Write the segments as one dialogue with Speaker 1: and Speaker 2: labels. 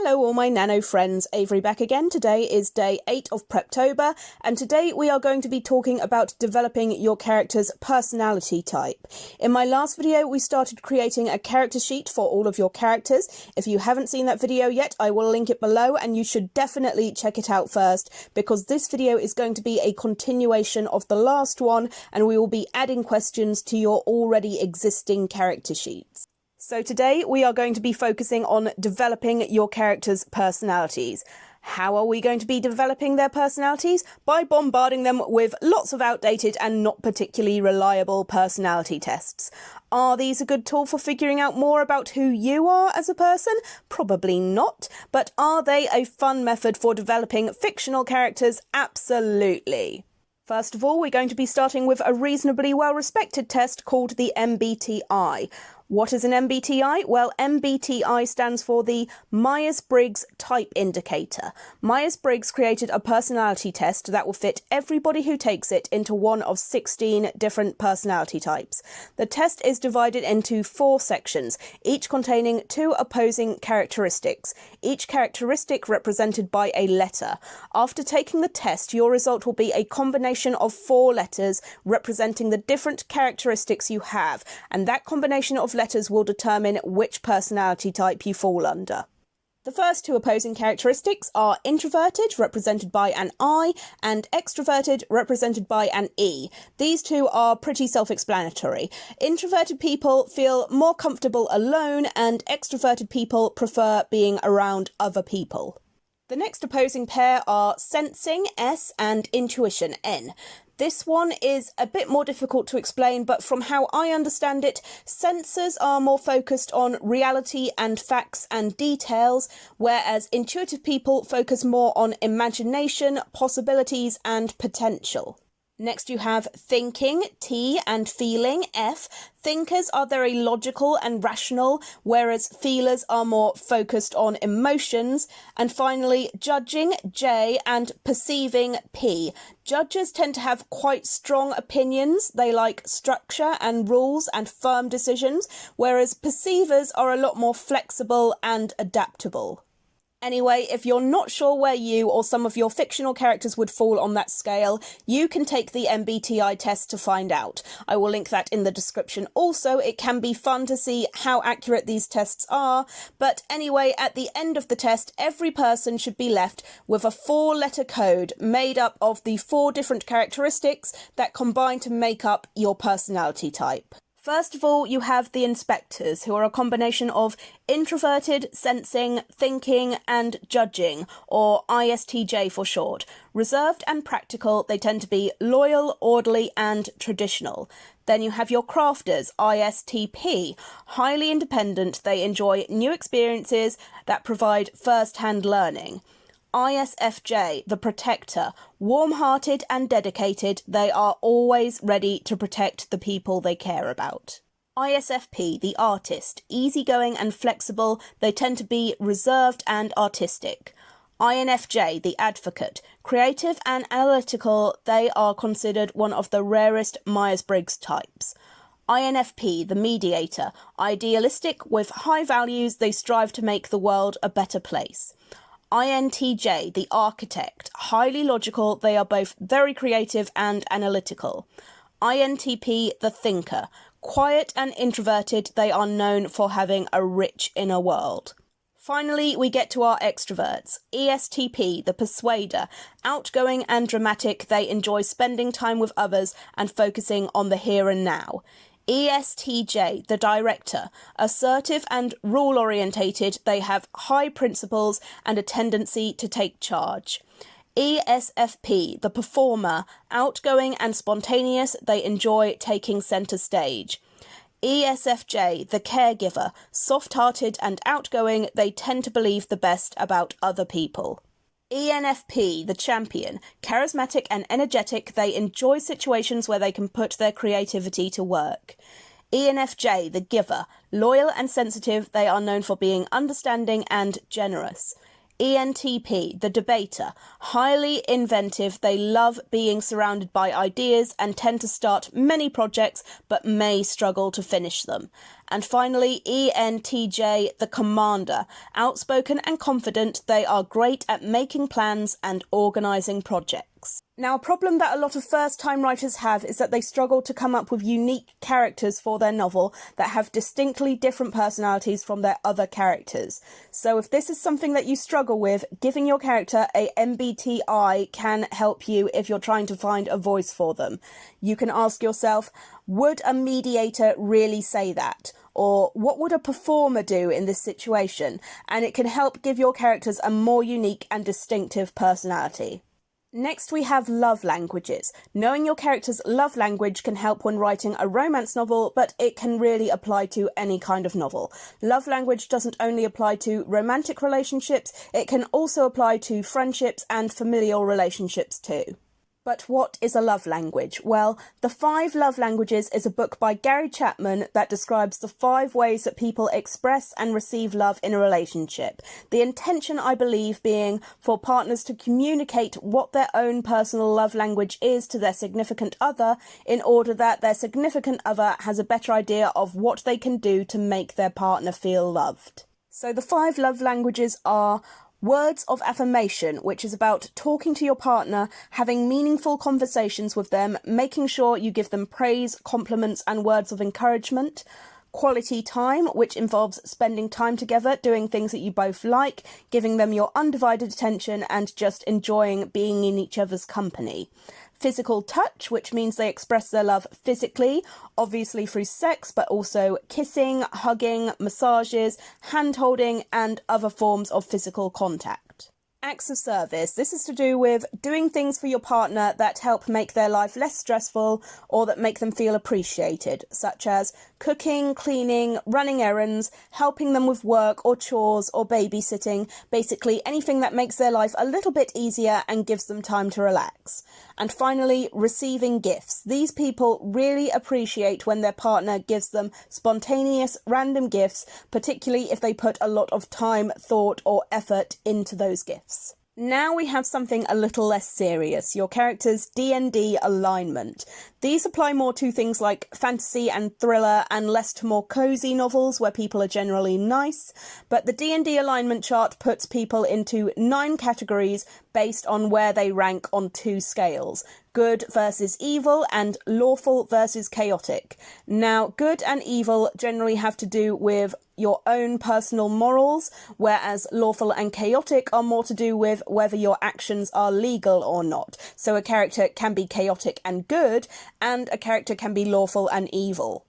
Speaker 1: Hello all my nano friends, Avery back again. Today is day 8 of Preptober, and today we are going to be talking about developing your character's personality type. In my last video we started creating a character sheet for all of your characters. If you haven't seen that video yet, I will link it below and you should definitely check it out first, because this video is going to be a continuation of the last one and we will be adding questions to your already existing character sheets. So today we are going to be focusing on developing your character's personalities. How are we going to be developing their personalities? By bombarding them with lots of outdated and not particularly reliable personality tests. Are these a good tool for figuring out more about who you are as a person? Probably not. But are they a fun method for developing fictional characters? Absolutely. First of all, we're going to be starting with a reasonably well-respected test called the MBTI. What is an MBTI? Well, MBTI stands for the Myers-Briggs Type Indicator. Myers-Briggs created a personality test that will fit everybody who takes it into one of 16 different personality types. The test is divided into 4 sections, each containing 2 opposing characteristics, each characteristic represented by a letter. After taking the test, your result will be a combination of 4 letters representing the different characteristics you have, and that combination of letters will determine which personality type you fall under. The first 2 opposing characteristics are introverted, represented by an I, and extroverted, represented by an E. These 2 are pretty self-explanatory. Introverted people feel more comfortable alone, and extroverted people prefer being around other people. The next opposing pair are sensing, S, and intuition, N. This one is a bit more difficult to explain, but from how I understand it, sensors are more focused on reality and facts and details, whereas intuitive people focus more on imagination, possibilities, and potential. Next you have thinking, T, and feeling, F. Thinkers are very logical and rational, whereas feelers are more focused on emotions. And finally, judging, J, and perceiving, P. Judges tend to have quite strong opinions. They like structure and rules and firm decisions, whereas perceivers are a lot more flexible and adaptable. Anyway, if you're not sure where you or some of your fictional characters would fall on that scale, you can take the MBTI test to find out. I will link that in the description. Also, it can be fun to see how accurate these tests are, but anyway, at the end of the test, every person should be left with a 4-letter code made up of the 4 different characteristics that combine to make up your personality type. First of all, you have the inspectors, who are a combination of introverted, sensing, thinking, and judging, or ISTJ for short. Reserved and practical, they tend to be loyal, orderly, and traditional. Then you have your crafters, ISTP. Highly independent, they enjoy new experiences that provide first-hand learning. ISFJ, the protector, warm-hearted and dedicated, they are always ready to protect the people they care about. ISFP, the artist, easygoing and flexible, they tend to be reserved and artistic. INFJ, the advocate, creative and analytical, they are considered one of the rarest Myers-Briggs types. INFP, the mediator, idealistic with high values, they strive to make the world a better place. INTJ, the architect, highly logical, they are both very creative and analytical. INTP, the thinker, quiet and introverted, they are known for having a rich inner world. Finally, we get to our extroverts. ESTP, the persuader, outgoing and dramatic, they enjoy spending time with others and focusing on the here and now. ESTJ, the director, assertive and rule-orientated, they have high principles and a tendency to take charge. ESFP, the performer, outgoing and spontaneous, they enjoy taking centre stage. ESFJ, the caregiver, soft-hearted and outgoing, they tend to believe the best about other people. ENFP, the champion, charismatic and energetic, they enjoy situations where they can put their creativity to work. ENFJ, the giver, loyal and sensitive, they are known for being understanding and generous. ENTP, the debater, highly inventive, they love being surrounded by ideas and tend to start many projects but may struggle to finish them. And finally, ENTJ, the commander. Outspoken and confident, they are great at making plans and organising projects. Now, a problem that a lot of first-time writers have is that they struggle to come up with unique characters for their novel that have distinctly different personalities from their other characters. So if this is something that you struggle with, giving your character a MBTI can help you if you're trying to find a voice for them. You can ask yourself, would a mediator really say that? Or what would a performer do in this situation? And it can help give your characters a more unique and distinctive personality. Next, we have love languages. Knowing your character's love language can help when writing a romance novel, but it can really apply to any kind of novel. Love language doesn't only apply to romantic relationships, it can also apply to friendships and familial relationships too. But what is a love language? Well, The 5 Love Languages is a book by Gary Chapman that describes the 5 ways that people express and receive love in a relationship. The intention, I believe, being for partners to communicate what their own personal love language is to their significant other in order that their significant other has a better idea of what they can do to make their partner feel loved. So the 5 love languages are words of affirmation, which is about talking to your partner, having meaningful conversations with them, making sure you give them praise, compliments, and words of encouragement. Quality time, which involves spending time together, doing things that you both like, giving them your undivided attention, and just enjoying being in each other's company. Physical touch, which means they express their love physically, obviously through sex, but also kissing, hugging, massages, hand-holding, and other forms of physical contact. Acts of service. This is to do with doing things for your partner that help make their life less stressful or that make them feel appreciated, such as cooking, cleaning, running errands, helping them with work or chores or babysitting, basically anything that makes their life a little bit easier and gives them time to relax. And finally, receiving gifts. These people really appreciate when their partner gives them spontaneous, random gifts, particularly if they put a lot of time, thought, or effort into those gifts. Now we have something a little less serious, your character's D&D alignment. These apply more to things like fantasy and thriller and less to more cosy novels where people are generally nice, but the D&D alignment chart puts people into 9 categories based on where they rank on 2 scales. Good versus evil and lawful versus chaotic. Now, good and evil generally have to do with your own personal morals, whereas lawful and chaotic are more to do with whether your actions are legal or not. So a character can be chaotic and good, and a character can be lawful and evil.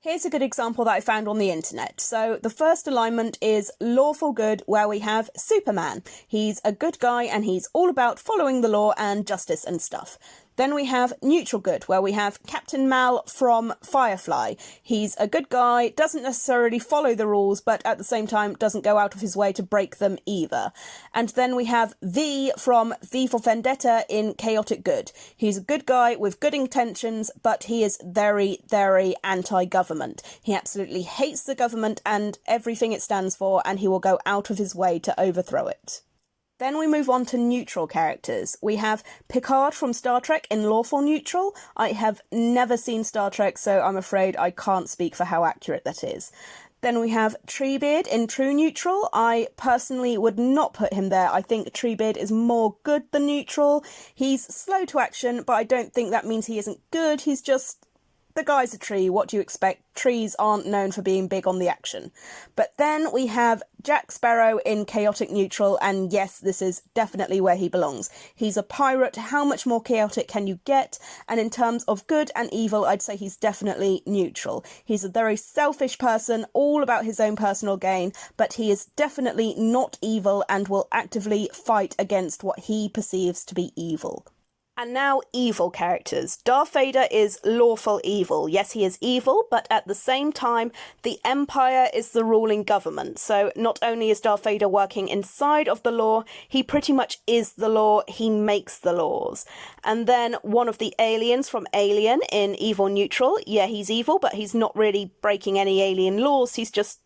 Speaker 1: Here's a good example that I found on the internet. So the first alignment is lawful good, where we have Superman. He's a good guy and he's all about following the law and justice and stuff. Then we have neutral good, where we have Captain Mal from Firefly. He's a good guy, doesn't necessarily follow the rules, but at the same time doesn't go out of his way to break them either. And then we have V from V for Vendetta in chaotic good. He's a good guy with good intentions, but he is very, very anti-government. He absolutely hates the government and everything it stands for, and he will go out of his way to overthrow it. Then we move on to neutral characters. We have Picard from Star Trek in lawful neutral. I have never seen Star Trek, so I'm afraid I can't speak for how accurate that is. Then we have Treebeard in true neutral. I personally would not put him there. I think Treebeard is more good than neutral. He's slow to action, but I don't think that means he isn't good. He's just... the guy's a tree, what do you expect? Trees aren't known for being big on the action. But then we have Jack Sparrow in chaotic neutral, and yes, this is definitely where he belongs. He's a pirate, how much more chaotic can you get? And in terms of good and evil, I'd say he's definitely neutral. He's a very selfish person, all about his own personal gain, but he is definitely not evil and will actively fight against what he perceives to be evil. And now evil characters. Darth Vader is lawful evil. Yes, he is evil, but at the same time, the Empire is the ruling government. So not only is Darth Vader working inside of the law, he pretty much is the law. He makes the laws. And then one of the aliens from Alien in evil neutral. Yeah, he's evil, but he's not really breaking any alien laws. He's just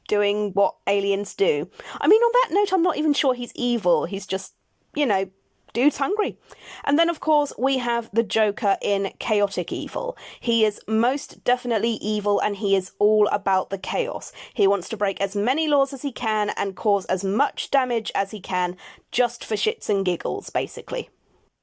Speaker 1: doing what aliens do. I mean, on that note, I'm not even sure he's evil. He's just, you know, dude's hungry. And then, of course, we have the Joker in chaotic evil. He is most definitely evil, and he is all about the chaos. He wants to break as many laws as he can and cause as much damage as he can, just for shits and giggles, basically.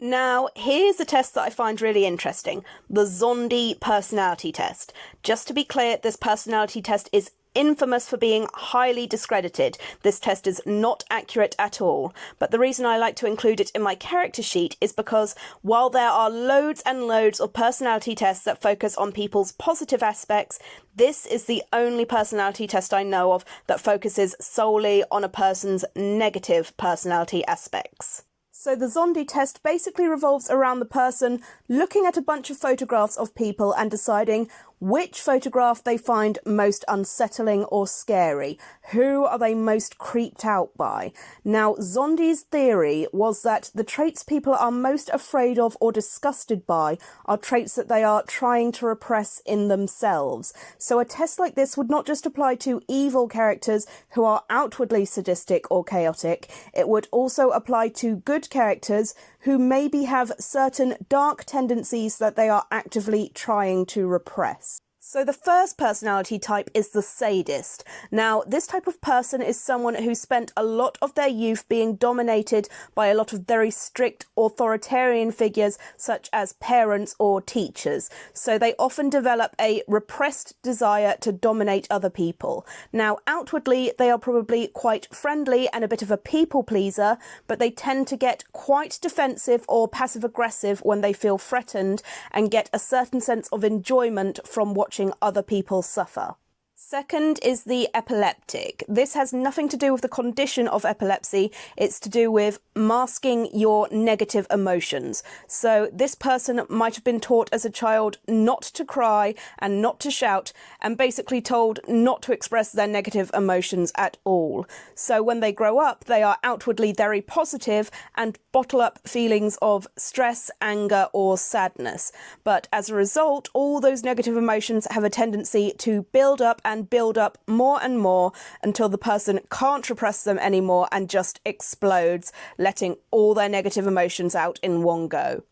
Speaker 1: Now, here's a test that I find really interesting, the Zondi personality test. Just to be clear, this personality test is infamous for being highly discredited. This test is not accurate at all, but the reason I like to include it in my character sheet is because while there are loads and loads of personality tests that focus on people's positive aspects, this is the only personality test I know of that focuses solely on a person's negative personality aspects. So the Zondi test basically revolves around the person looking at a bunch of photographs of people and deciding which photograph they find most unsettling or scary. Who are they most creeped out by? Now, Zondi's theory was that the traits people are most afraid of or disgusted by are traits that they are trying to repress in themselves. So a test like this would not just apply to evil characters who are outwardly sadistic or chaotic, it would also apply to good characters who maybe have certain dark tendencies that they are actively trying to repress. So the first personality type is the sadist. Now, this type of person is someone who spent a lot of their youth being dominated by a lot of very strict authoritarian figures such as parents or teachers. So they often develop a repressed desire to dominate other people. Now, outwardly, they are probably quite friendly and a bit of a people pleaser, but they tend to get quite defensive or passive aggressive when they feel threatened and get a certain sense of enjoyment from watching other people suffer. Second is the epileptic. This has nothing to do with the condition of epilepsy, it's to do with masking your negative emotions. So this person might have been taught as a child not to cry and not to shout, and basically told not to express their negative emotions at all. So when they grow up, they are outwardly very positive and bottle up feelings of stress, anger, or sadness. But as a result, all those negative emotions have a tendency to build up and build up more and more until the person can't repress them anymore and just explodes, letting all their negative emotions out in one go.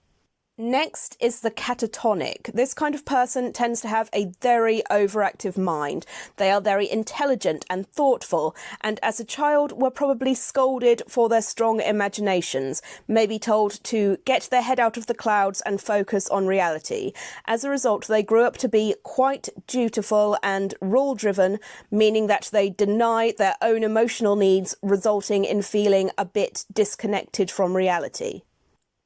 Speaker 1: Next is the catatonic. This kind of person tends to have a very overactive mind. They are very intelligent and thoughtful, and as a child were probably scolded for their strong imaginations, maybe told to get their head out of the clouds and focus on reality. As a result, they grew up to be quite dutiful and rule-driven, meaning that they deny their own emotional needs, resulting in feeling a bit disconnected from reality.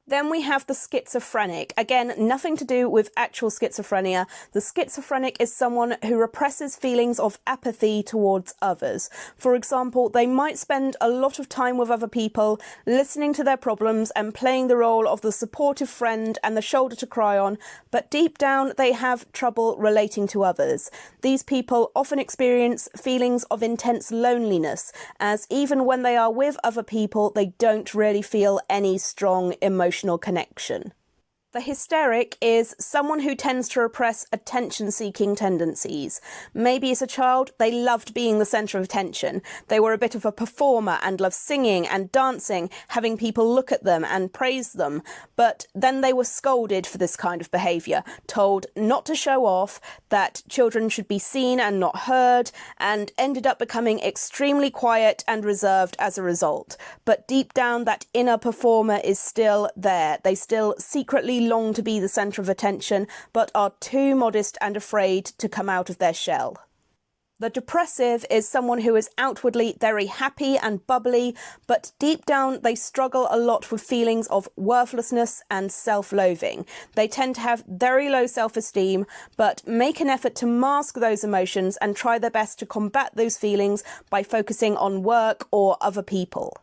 Speaker 1: Then we have the schizophrenic. Again, nothing to do with actual schizophrenia. The schizophrenic is someone who represses feelings of apathy towards others. For example, they might spend a lot of time with other people, listening to their problems and playing the role of the supportive friend and the shoulder to cry on, but deep down they have trouble relating to others. These people often experience feelings of intense loneliness, as even when they are with other people, they don't really feel any strong emotional connection. The hysteric is someone who tends to repress attention-seeking tendencies. Maybe as a child, they loved being the centre of attention. They were a bit of a performer and loved singing and dancing, having people look at them and praise them. But then they were scolded for this kind of behaviour, told not to show off, that children should be seen and not heard, and ended up becoming extremely quiet and reserved as a result. But deep down, that inner performer is still there. They still secretly long to be the centre of attention, but are too modest and afraid to come out of their shell. The depressive is someone who is outwardly very happy and bubbly, but deep down they struggle a lot with feelings of worthlessness and self-loathing. They tend to have very low self-esteem, but make an effort to mask those emotions and try their best to combat those feelings by focusing on work or other people.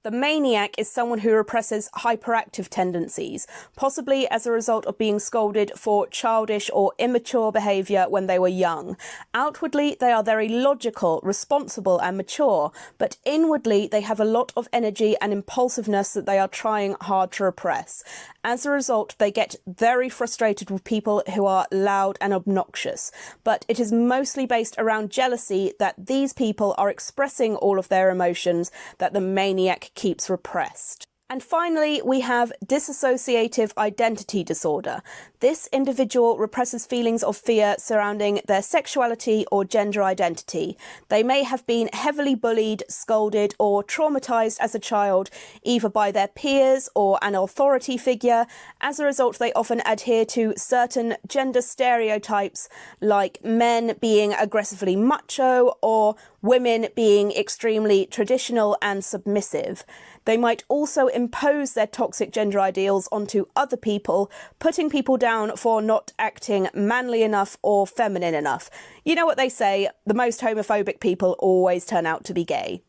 Speaker 1: The maniac is someone who represses hyperactive tendencies, possibly as a result of being scolded for childish or immature behaviour when they were young. Outwardly, they are very logical, responsible and mature, but inwardly they have a lot of energy and impulsiveness that they are trying hard to repress. As a result, they get very frustrated with people who are loud and obnoxious, but it is mostly based around jealousy that these people are expressing all of their emotions that the maniac keeps repressed. And finally, we have dissociative identity disorder. This individual represses feelings of fear surrounding their sexuality or gender identity. They may have been heavily bullied, scolded, or traumatized as a child, either by their peers or an authority figure. As a result, they often adhere to certain gender stereotypes, like men being aggressively macho or women being extremely traditional and submissive. They might also impose their toxic gender ideals onto other people, putting people down for not acting manly enough or feminine enough. You know what they say, the most homophobic people always turn out to be gay.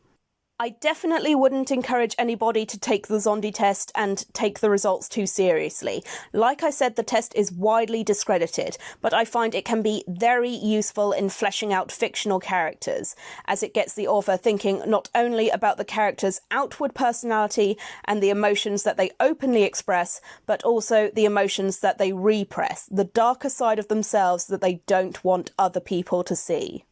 Speaker 1: I definitely wouldn't encourage anybody to take the Zondi test and take the results too seriously. Like I said, the test is widely discredited, but I find it can be very useful in fleshing out fictional characters, as it gets the author thinking not only about the character's outward personality and the emotions that they openly express, but also the emotions that they repress, the darker side of themselves that they don't want other people to see.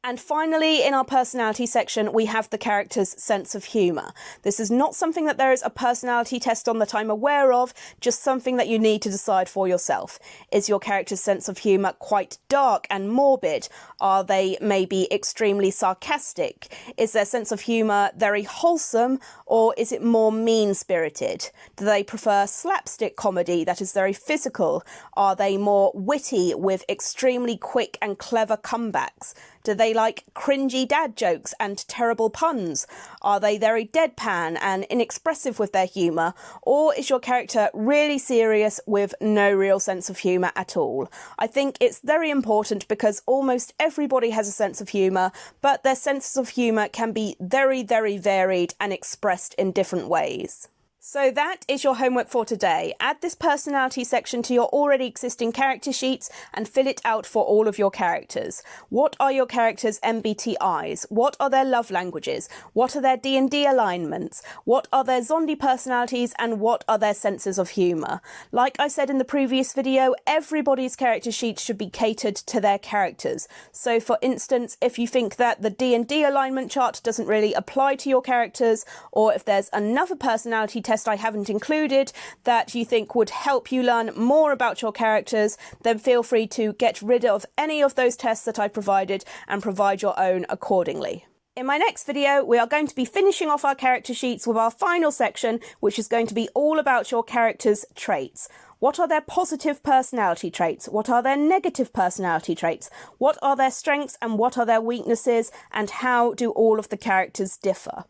Speaker 1: And finally, in our personality section, we have the character's sense of humour. This is not something that there is a personality test on that I'm aware of, just something that you need to decide for yourself. Is your character's sense of humour quite dark and morbid? Are they maybe extremely sarcastic? Is their sense of humour very wholesome, or is it more mean-spirited? Do they prefer slapstick comedy that is very physical? Are they more witty with extremely quick and clever comebacks? Do they like cringy dad jokes and terrible puns? Are they very deadpan and inexpressive with their humour? Or is your character really serious with no real sense of humour at all? I think it's very important because almost everybody has a sense of humour, but their senses of humour can be very, very varied and expressed in different ways. So that is your homework for today. Add this personality section to your already existing character sheets and fill it out for all of your characters. What are your characters' MBTIs? What are their love languages? What are their D&D alignments? What are their Zondi personalities? And what are their senses of humour? Like I said in the previous video, everybody's character sheet should be catered to their characters. So for instance, if you think that the D&D alignment chart doesn't really apply to your characters, or if there's another personality test I haven't included that you think would help you learn more about your characters, then feel free to get rid of any of those tests that I provided and provide your own accordingly. In my next video, we are going to be finishing off our character sheets with our final section, which is going to be all about your character's traits. What are their positive personality traits? What are their negative personality traits? What are their strengths and what are their weaknesses? And how do all of the characters differ?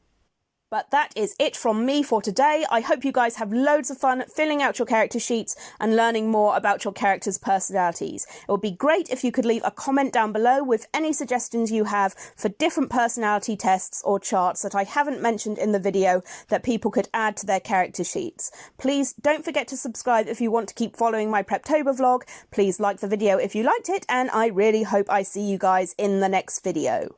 Speaker 1: But that is it from me for today. I hope you guys have loads of fun filling out your character sheets and learning more about your characters' personalities. It would be great if you could leave a comment down below with any suggestions you have for different personality tests or charts that I haven't mentioned in the video that people could add to their character sheets. Please don't forget to subscribe if you want to keep following my Preptober vlog. Please like the video if you liked it, and I really hope I see you guys in the next video.